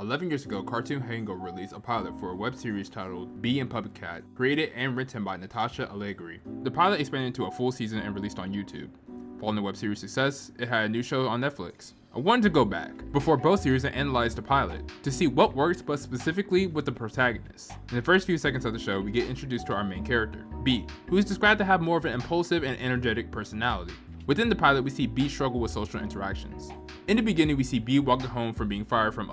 11 years ago, Cartoon Hango released a pilot for a web series titled Bee and Puppycat, created and written by Natasha Allegri. The pilot expanded into a full season and released on YouTube. Following the web series' success, it had a new show on Netflix. I wanted to go back before both series and analyze the pilot to see what works, but specifically with the protagonist. In the first few seconds of the show, we get introduced to our main character, Bee, who is described to have more of an impulsive and energetic personality. Within the pilot, we see Bee struggle with social interactions. In the beginning, we see Bee walking home from being fired from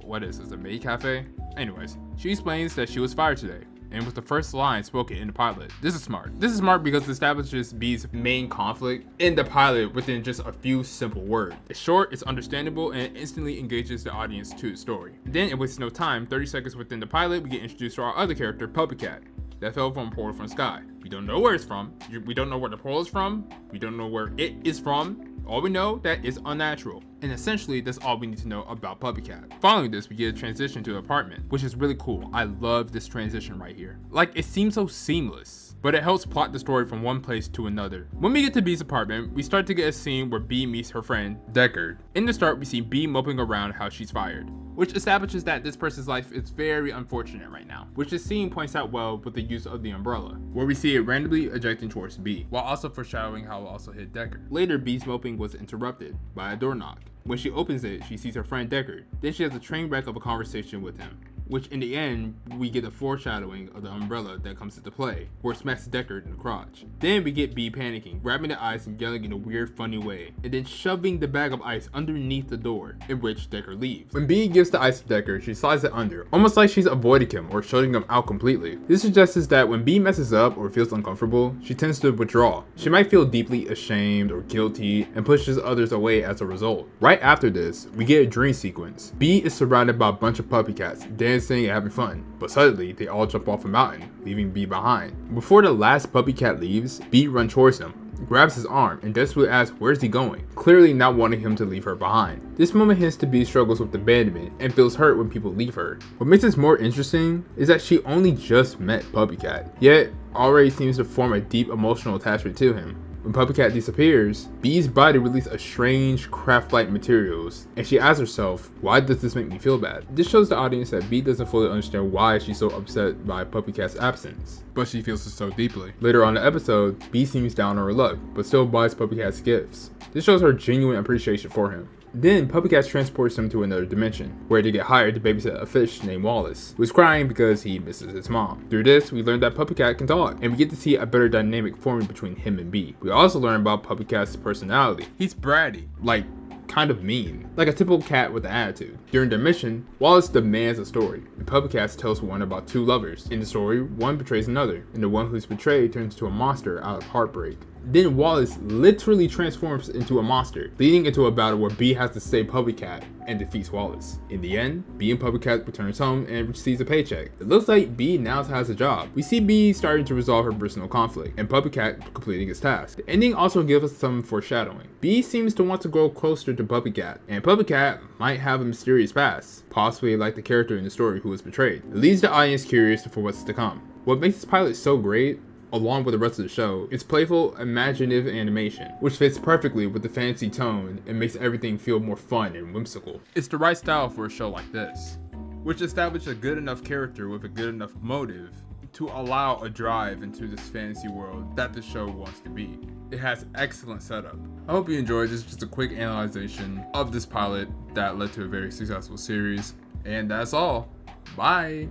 what is this, a maid cafe? Anyways, she explains that she was fired today, and was the first line spoken in the pilot. This is smart. This is smart because it establishes Bee's main conflict in the pilot within just a few simple words. It's short, it's understandable, and it instantly engages the audience to the story. Then it wastes no time, 30 seconds within the pilot, we get introduced to our other character, Puppycat, that fell from a portal from the sky. We don't know where it's from, we don't know where the portal is from, we don't know where it is from. All we know that it's unnatural. And essentially, that's all we need to know about Puppycat. Following this, we get a transition to an apartment, which is really cool. I love this transition right here. Like, it seems so seamless, but it helps plot the story from one place to another. When we get to Bee's apartment, we start to get a scene where Bee meets her friend, Deckard. In the start, we see Bee moping around how she's fired, which establishes that this person's life is very unfortunate right now, which this scene points out well with the use of the umbrella, where we see it randomly ejecting towards Bee, while also foreshadowing how it also hit Deckard. Later, Bee's moping was interrupted by a door knock. When she opens it, she sees her friend Deckard. Then she has a train wreck of a conversation with him, which in the end, we get a foreshadowing of the umbrella that comes into play, where it smacks Deckard in the crotch. Then we get Bee panicking, grabbing the ice and yelling in a weird funny way, and then shoving the bag of ice underneath the door, in which Deckard leaves. When Bee gives the ice to Deckard, she slides it under, almost like she's avoiding him or shutting him out completely. This suggests that when Bee messes up or feels uncomfortable, she tends to withdraw. She might feel deeply ashamed or guilty and pushes others away as a result. Right after this, we get a dream sequence. Bee is surrounded by a bunch of puppycats, dancing and having fun, but suddenly they all jump off a mountain, leaving Bee behind. Before the last puppycat leaves, Bee runs towards him, grabs his arm, and desperately asks where's he going, clearly not wanting him to leave her behind. This moment hints to Bee struggles with abandonment and feels hurt when people leave her. What makes this more interesting is that she only just met Puppycat, yet already seems to form a deep emotional attachment to him. When Puppycat disappears, Bee's body releases a strange craft-like materials, and she asks herself, why does this make me feel bad? This shows the audience that Bee doesn't fully understand why she's so upset by Puppycat's absence, but she feels it so deeply. Later on in the episode, Bee seems down on her luck, but still buys Puppycat's gifts. This shows her genuine appreciation for him. Then Puppycat transports him to another dimension, where they get hired to babysit a fish named Wallace, who is crying because he misses his mom. Through this, we learn that Puppycat can talk, and we get to see a better dynamic forming between him and Bee. We also learn about Puppycat's personality. He's bratty, like kind of mean, like a typical cat with an attitude. During their mission, Wallace demands a story, and Puppycat tells one about two lovers. In the story, one betrays another, and the one who's betrayed turns into a monster out of heartbreak. Then Wallace literally transforms into a monster, leading into a battle where Bee has to save Puppycat and defeats Wallace. In the end, Bee and Puppycat returns home and receives a paycheck. It looks like Bee now has a job. We see Bee starting to resolve her personal conflict, and Puppycat completing his task. The ending also gives us some foreshadowing. Bee seems to want to grow closer to Puppycat, and Puppycat might have a mysterious past, possibly like the character in the story who was betrayed. It leaves the audience curious for what's to come. What makes this pilot so great, along with the rest of the show, it's playful, imaginative animation, which fits perfectly with the fantasy tone and makes everything feel more fun and whimsical. It's the right style for a show like this, which establishes a good enough character with a good enough motive to allow a drive into this fantasy world that the show wants to be. It has excellent setup. I hope you enjoyed this, just a quick analyzation of this pilot that led to a very successful series, and that's all. Bye!